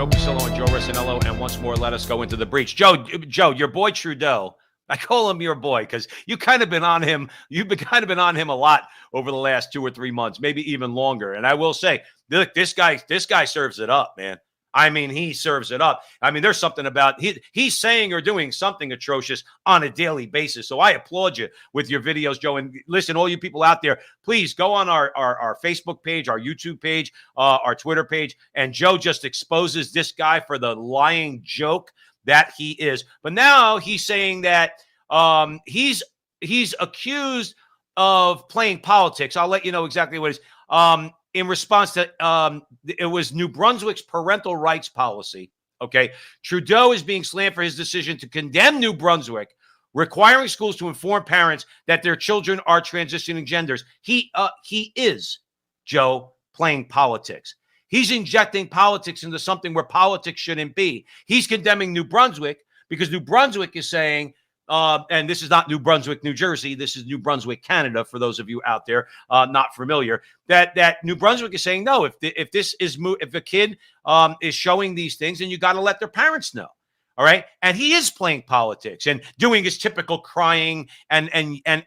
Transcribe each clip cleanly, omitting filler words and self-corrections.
Joe Pasillo and Joe Rossinello, and once more, let us go into the breach. Joe, your boy Trudeau. I call him your boy because you've kind of been on him. You've been kind of been on him a lot over the last 2 or 3 months, maybe even longer. And I will say, look, this guy serves it up, man. I mean, he serves it up. I mean, there's something about he's saying or doing something atrocious on a daily basis. So I applaud you with your videos, Joe. And listen, all you people out there, please go on our Facebook page, our YouTube page, our Twitter page. And Joe just exposes this guy for the lying joke that he is. But now he's saying that he's accused of playing politics. I'll let you know exactly what it is. In response to, it was New Brunswick's parental rights policy. Okay. Trudeau is being slammed for his decision to condemn New Brunswick, requiring schools to inform parents that their children are transitioning genders. He is, Joe, playing politics. He's injecting politics into something where politics shouldn't be. He's condemning New Brunswick because New Brunswick is saying, and this is not New Brunswick, New Jersey. This is New Brunswick, Canada. For those of you out there not familiar, that New Brunswick is saying no. If a kid is showing these things, then you got to let their parents know. All right, and he is playing politics and doing his typical crying and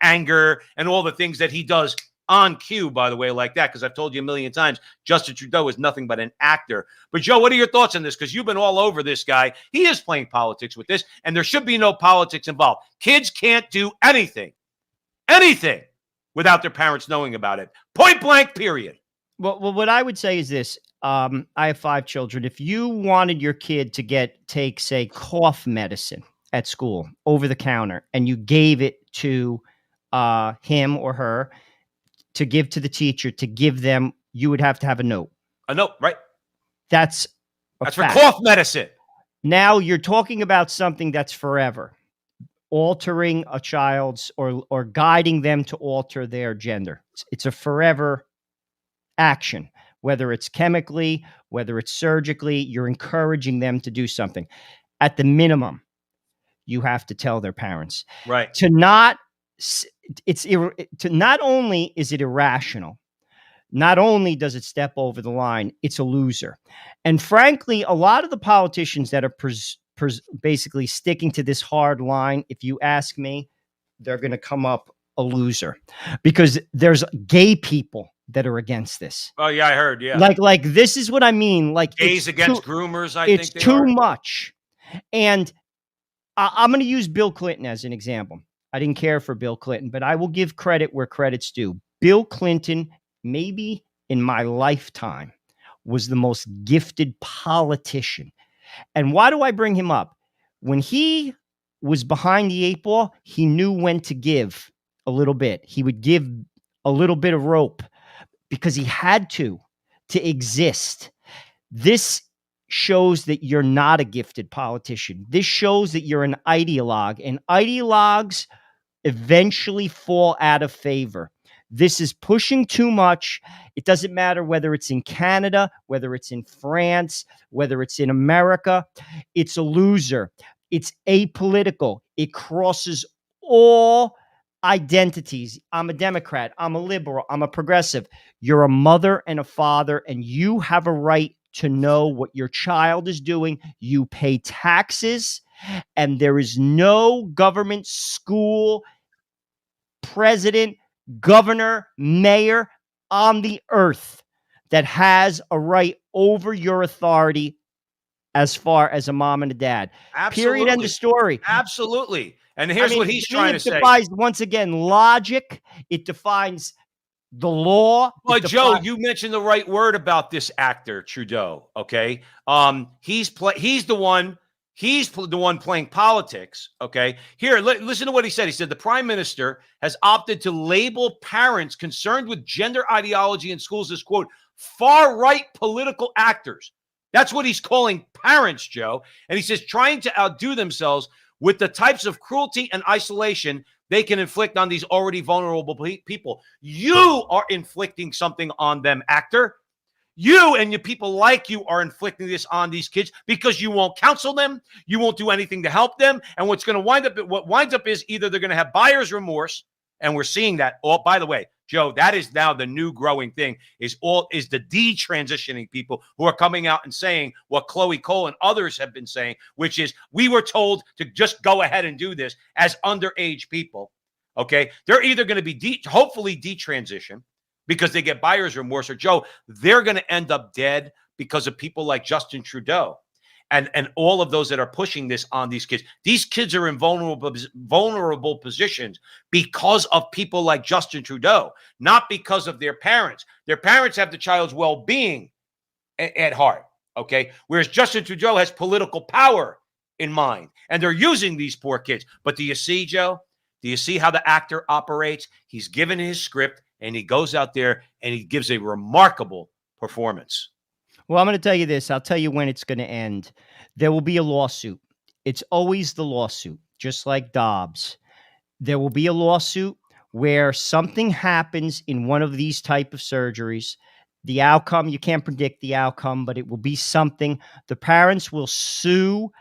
anger and all the things that he does on cue, by the way, like that, because I've told you a million times, Justin Trudeau is nothing but an actor. But, Joe, what are your thoughts on this? Because you've been all over this guy. He is playing politics with this, and there should be no politics involved. Kids can't do anything, without their parents knowing about it. Point blank, period. Well, what I would say is this. I have 5 children. If you wanted your kid to take, say, cough medicine at school over the counter, and you gave it to him or her, to give to the teacher, to give them, you would have to have a note. A note, right? That's for cough medicine. Now you're talking about something that's forever, altering a child's or guiding them to alter their gender. It's a forever action, whether it's chemically, whether it's surgically, you're encouraging them to do something. At the minimum, you have to tell their parents. Right. Not only is it irrational, not only does it step over the line, it's a loser. And frankly, a lot of the politicians that are basically sticking to this hard line, if you ask me, they're going to come up a loser because there's gay people that are against this. Oh yeah, I heard. Yeah, like this is what I mean. Like gays against groomers. It's too much. And I'm going to use Bill Clinton as an example. I didn't care for Bill Clinton, but I will give credit where credit's due. Bill Clinton, maybe in my lifetime, was the most gifted politician. And why do I bring him up? When he was behind the 8 ball, he knew when to give a little bit. He would give a little bit of rope because he had to exist. This shows that you're not a gifted politician. This shows that you're an ideologue, and ideologues eventually fall out of favor. This is pushing too much. It doesn't matter whether it's in Canada, whether it's in France, whether it's in America. It's a loser. It's apolitical. It crosses all identities. I'm a Democrat. I'm a liberal. I'm a progressive. You're a mother and a father, and you have a right to know what your child is doing. You pay taxes, and there is no government, school, president, governor, mayor on the earth that has a right over your authority as far as a mom and a dad. Absolutely. Period. End of story. Absolutely. And here's what he's trying to say. It defies, once again, logic. It defines the law. But Joe, you mentioned the right word about this actor, Trudeau. Okay. He's the one playing politics. Okay. Here, listen to what he said. He said the prime minister has opted to label parents concerned with gender ideology in schools as, quote, far-right political actors. That's what he's calling parents, Joe. And he says trying to outdo themselves with the types of cruelty and isolation they can inflict on these already vulnerable people. You are inflicting something on them, actor. You and your people like you are inflicting this on these kids because you won't counsel them. You won't do anything to help them. And what winds up is either they're going to have buyer's remorse And we're seeing that all, by the way, Joe, that is now the new growing thing is the detransitioning people who are coming out and saying what Chloe Cole and others have been saying, which is we were told to just go ahead and do this as underage people. Okay. They're either going to be hopefully detransition because they get buyer's remorse, or Joe, they're going to end up dead because of people like Justin Trudeau. And all of those that are pushing this on these kids. These kids are in vulnerable positions because of people like Justin Trudeau, not because of their parents. Their parents have the child's well-being at heart, okay? Whereas Justin Trudeau has political power in mind, and they're using these poor kids. But do you see, Joe? Do you see how the actor operates? He's given his script, and he goes out there, and he gives a remarkable performance. Well, I'm going to tell you this. I'll tell you when it's going to end. There will be a lawsuit. It's always the lawsuit, just like Dobbs. There will be a lawsuit where something happens in one of these type of surgeries. The outcome, you can't predict the outcome, but it will be something. The parents will sue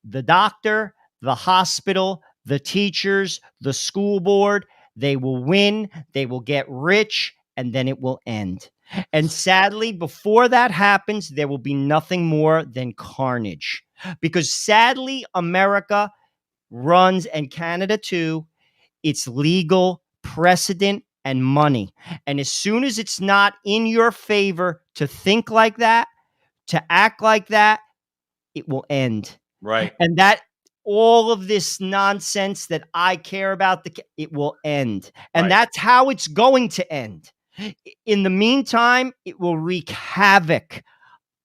the doctor, the hospital, the teachers, the school board. They will win. They will get rich, and then it will end. And sadly, before that happens, there will be nothing more than carnage. Because sadly, America runs, and Canada too, it's legal precedent and money. And as soon as it's not in your favor to think like that, to act like that, it will end. Right. And that all of this nonsense that I care about, it will end. And that's how it's going to end. In the meantime, it will wreak havoc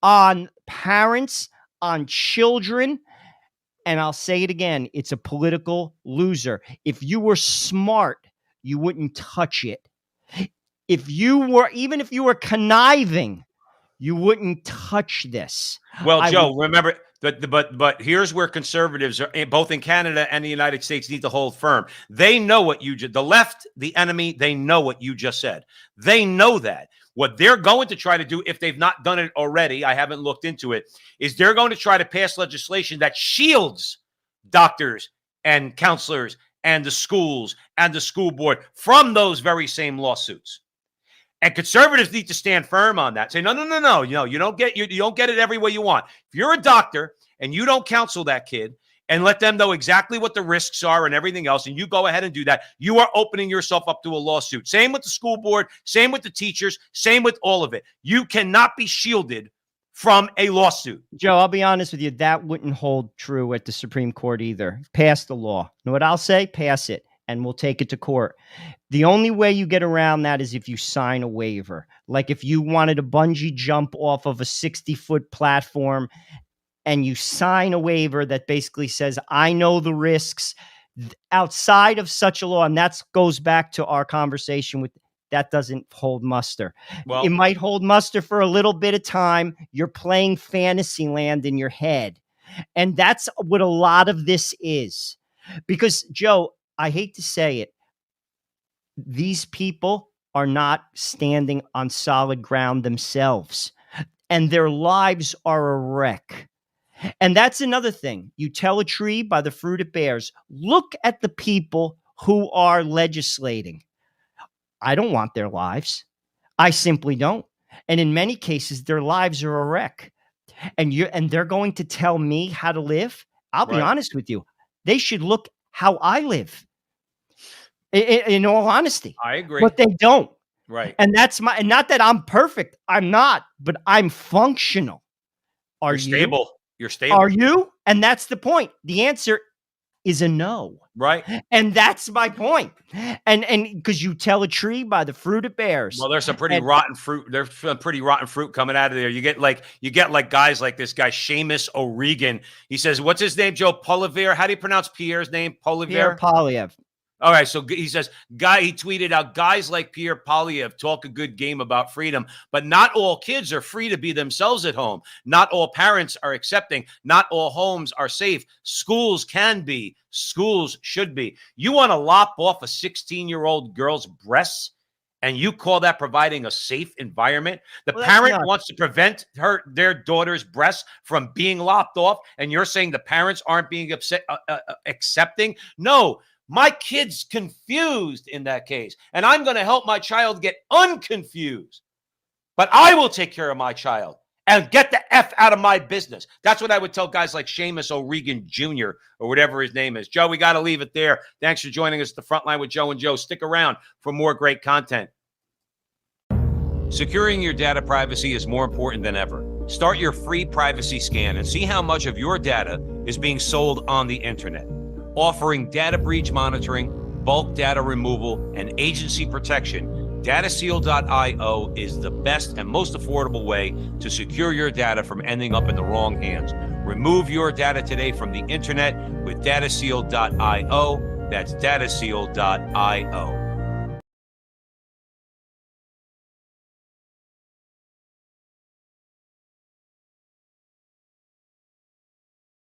on parents, on children. And I'll say it again, it's a political loser. If you were smart, you wouldn't touch it. Even if you were conniving, you wouldn't touch this. Well, Joe, remember, but here's where conservatives, both in Canada and the United States, need to hold firm. They know what the left, the enemy, they know what you just said. They know that. What they're going to try to do, if they've not done it already, I haven't looked into it, is they're going to try to pass legislation that shields doctors and counselors and the schools and the school board from those very same lawsuits. And conservatives need to stand firm on that. Say, no. You don't get it every way you want. If you're a doctor and you don't counsel that kid and let them know exactly what the risks are and everything else, and you go ahead and do that, you are opening yourself up to a lawsuit. Same with the school board, same with the teachers, same with all of it. You cannot be shielded from a lawsuit. Joe, I'll be honest with you, that wouldn't hold true at the Supreme Court either. Pass the law. Know what I'll say? Pass it, and we'll take it to court. The only way you get around that is if you sign a waiver. Like if you wanted a bungee jump off of a 60-foot platform and you sign a waiver that basically says, I know the risks outside of such a law. And that goes back to our conversation with that doesn't hold muster. Well, it might hold muster for a little bit of time. You're playing fantasy land in your head. And that's what a lot of this is. Because, Joe, I hate to say it, these people are not standing on solid ground themselves, and their lives are a wreck. And that's another thing. You tell a tree by the fruit it bears. Look at the people who are legislating. I don't want their lives. I simply don't. And in many cases, their lives are a wreck. And they're going to tell me how to live. I'll be honest with you. They should look how I live. In all honesty. I agree. But they don't. Right. And that's and not that I'm perfect. I'm not, but I'm functional. You're stable. You're stable. Are you? And that's the point. The answer is a no. Right. And that's my point. And because you tell a tree by the fruit it bears. Well, there's some pretty rotten fruit. There's some pretty rotten fruit coming out of there. You get like guys like this guy, Seamus O'Regan. He says, what's his name, Joe? Poilievre. How do you pronounce Pierre's name? Poilievre? Pierre Poilievre. All right, so he says, he tweeted out, guys like Pierre Poilievre talk a good game about freedom, but not all kids are free to be themselves at home. Not all parents are accepting. Not all homes are safe. Schools can be. Schools should be. You want to lop off a 16-year-old girl's breasts, and you call that providing a safe environment? The parent wants to prevent their daughter's breasts from being lopped off, and you're saying the parents aren't being accepting? No. My kid's confused in that case, and I'm going to help my child get unconfused. But I will take care of my child and get the F out of my business. That's what I would tell guys like Seamus O'Regan Jr. or whatever his name is. Joe, we got to leave it there. Thanks for joining us at the Frontline with Joe and Joe. Stick around for more great content. Securing your data privacy is more important than ever. Start your free privacy scan and see how much of your data is being sold on the internet. Offering data breach monitoring, bulk data removal, and agency protection, DataSeal.io is the best and most affordable way to secure your data from ending up in the wrong hands. Remove your data today from the internet with DataSeal.io. That's DataSeal.io.